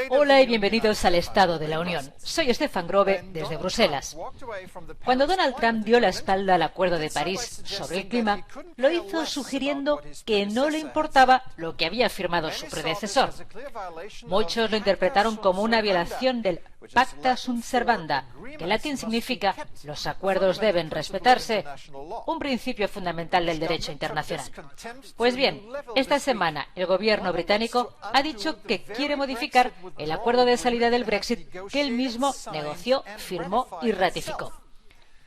Hola y bienvenidos al Estado de la Unión. Soy Stefan Grove desde Bruselas. Cuando Donald Trump dio la espalda al Acuerdo de París sobre el clima, lo hizo sugiriendo que no le importaba lo que había firmado su predecesor. Muchos lo interpretaron como una violación del Pacta sunt servanda, que en latín significa los acuerdos deben respetarse, un principio fundamental del derecho internacional. Pues bien, esta semana el gobierno británico ha dicho que quiere modificar el acuerdo de salida del Brexit que él mismo negoció, firmó y ratificó.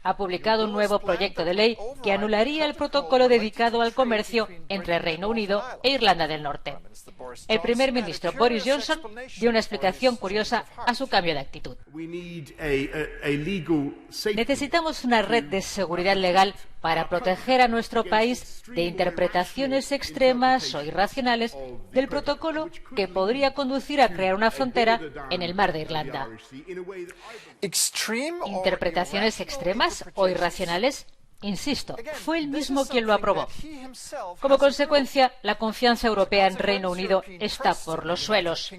Ha publicado un nuevo proyecto de ley que anularía el protocolo dedicado al comercio entre Reino Unido e Irlanda del Norte. El primer ministro Boris Johnson dio una explicación curiosa a su cambio de actitud. Necesitamos una red de seguridad legal para proteger a nuestro país de interpretaciones extremas o irracionales del protocolo que podría conducir a crear una frontera en el mar de Irlanda. ¿Interpretaciones extremas o irracionales? Insisto, fue él mismo quien lo aprobó. Como consecuencia, la confianza europea en Reino Unido está por los suelos.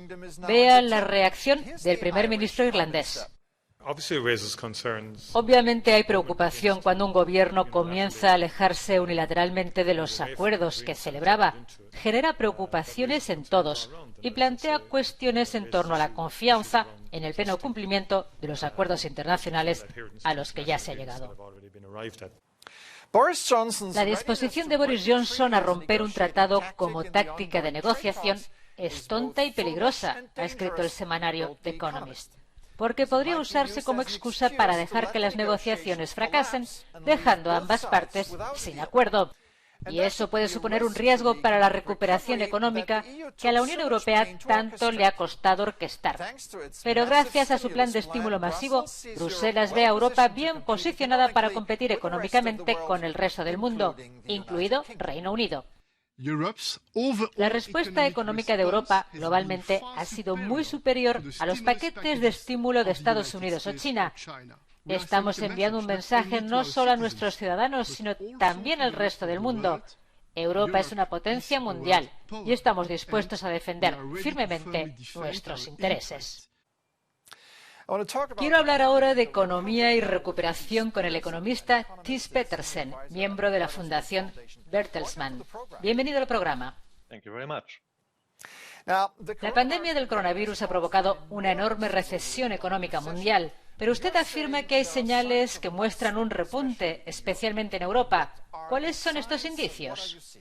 Vean la reacción del primer ministro irlandés. Obviamente hay preocupación cuando un gobierno comienza a alejarse unilateralmente de los acuerdos que celebraba. Genera preocupaciones en todos y plantea cuestiones en torno a la confianza en el pleno cumplimiento de los acuerdos internacionales a los que ya se ha llegado. La disposición de Boris Johnson a romper un tratado como táctica de negociación es tonta y peligrosa, ha escrito el semanario The Economist, porque podría usarse como excusa para dejar que las negociaciones fracasen, dejando a ambas partes sin acuerdo. Y eso puede suponer un riesgo para la recuperación económica que a la Unión Europea tanto le ha costado orquestar. Pero gracias a su plan de estímulo masivo, Bruselas ve a Europa bien posicionada para competir económicamente con el resto del mundo, incluido Reino Unido. La respuesta económica de Europa globalmente ha sido muy superior a los paquetes de estímulo de Estados Unidos o China. Estamos enviando un mensaje no solo a nuestros ciudadanos, sino también al resto del mundo. Europa es una potencia mundial y estamos dispuestos a defender firmemente nuestros intereses. Quiero hablar ahora de economía y recuperación con el economista Thijs Pettersen, miembro de la Fundación Bertelsmann. Bienvenido al programa. La pandemia del coronavirus ha provocado una enorme recesión económica mundial, pero usted afirma que hay señales que muestran un repunte, especialmente en Europa. ¿Cuáles son estos indicios?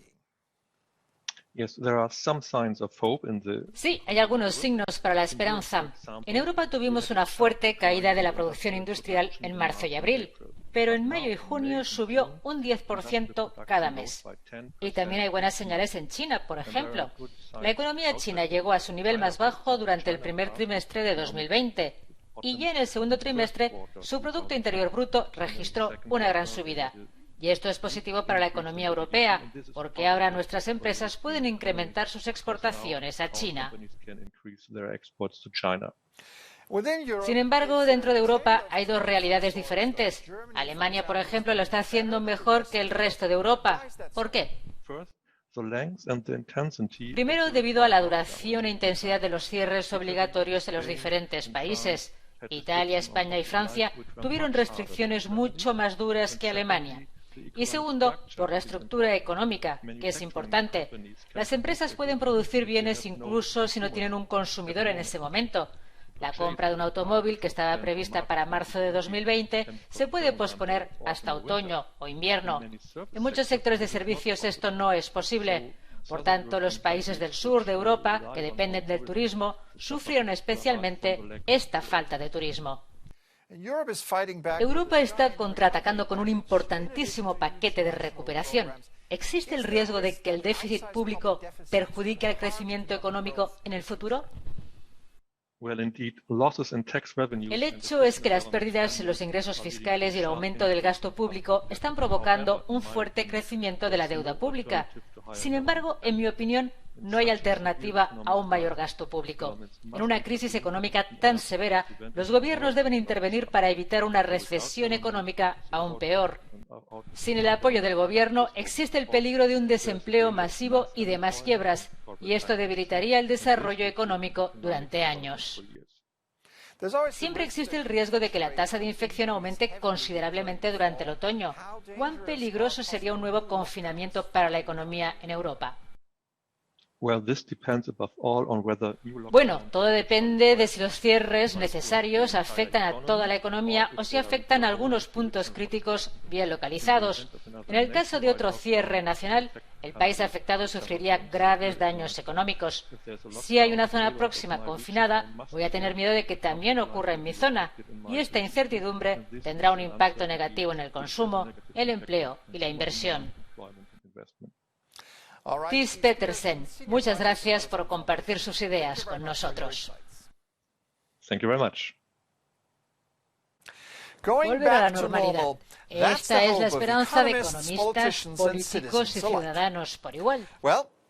Sí, hay algunos signos para la esperanza. En Europa tuvimos una fuerte caída de la producción industrial en marzo y abril, pero en mayo y junio subió un 10% cada mes. Y también hay buenas señales en China, por ejemplo. La economía china llegó a su nivel más bajo durante el primer trimestre de 2020. Y ya en el segundo trimestre, su Producto Interior Bruto registró una gran subida. Y esto es positivo para la economía europea, porque ahora nuestras empresas pueden incrementar sus exportaciones a China. Sin embargo, dentro de Europa hay dos realidades diferentes. Alemania, por ejemplo, lo está haciendo mejor que el resto de Europa. ¿Por qué? Primero, debido a la duración e intensidad de los cierres obligatorios en los diferentes países. Italia, España y Francia tuvieron restricciones mucho más duras que Alemania. Y segundo, por la estructura económica, que es importante. Las empresas pueden producir bienes incluso si no tienen un consumidor en ese momento. La compra de un automóvil que estaba prevista para marzo de 2020 se puede posponer hasta otoño o invierno. En muchos sectores de servicios esto no es posible. Por tanto, los países del sur de Europa, que dependen del turismo, sufrieron especialmente esta falta de turismo. Europa está contraatacando con un importantísimo paquete de recuperación. ¿Existe el riesgo de que el déficit público perjudique el crecimiento económico en el futuro? El hecho es que las pérdidas en los ingresos fiscales y el aumento del gasto público están provocando un fuerte crecimiento de la deuda pública. Sin embargo, en mi opinión, no hay alternativa a un mayor gasto público. En una crisis económica tan severa, los gobiernos deben intervenir para evitar una recesión económica aún peor. Sin el apoyo del gobierno, existe el peligro de un desempleo masivo y de más quiebras. y esto debilitaría el desarrollo económico durante años. Siempre existe el riesgo de que la tasa de infección aumente considerablemente durante el otoño. ¿Cuán peligroso sería un nuevo confinamiento para la economía en Europa? Bueno, todo depende de si los cierres necesarios afectan a toda la economía o si afectan a algunos puntos críticos bien localizados. En el caso de otro cierre nacional, el país afectado sufriría graves daños económicos. Si hay una zona próxima confinada, voy a tener miedo de que también ocurra en mi zona, y esta incertidumbre tendrá un impacto negativo en el consumo, el empleo y la inversión. Tis Petersen, muchas gracias por compartir sus ideas con nosotros. Volver a la normalidad. Esta es la esperanza de economistas, políticos y ciudadanos por igual.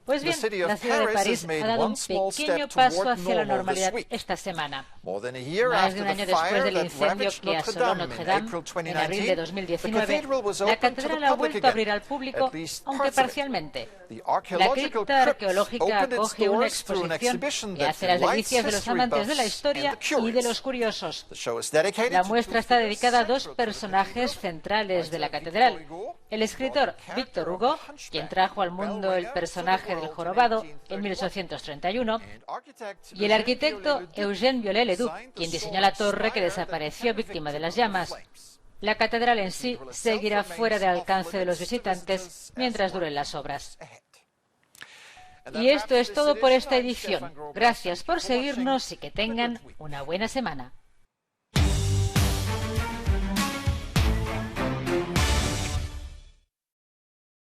Pues bien, la ciudad de París ha dado un pequeño paso hacia la normalidad esta semana. Más de un año después del incendio que asoló Notre Dame en abril de 2019, la catedral ha vuelto a abrir al público, aunque parcialmente. La cripta arqueológica acoge una exposición que hace las delicias de los amantes de la historia y de los curiosos. La muestra está dedicada a dos personajes centrales de la catedral: el escritor Victor Hugo, quien trajo al mundo el personaje del jorobado en 1831, y el arquitecto Eugène Viollet-le-Duc, quien diseñó la torre que desapareció víctima de las llamas. La catedral en sí seguirá fuera del alcance de los visitantes mientras duren las obras. Y esto es todo por esta edición. Gracias por seguirnos y que tengan una buena semana.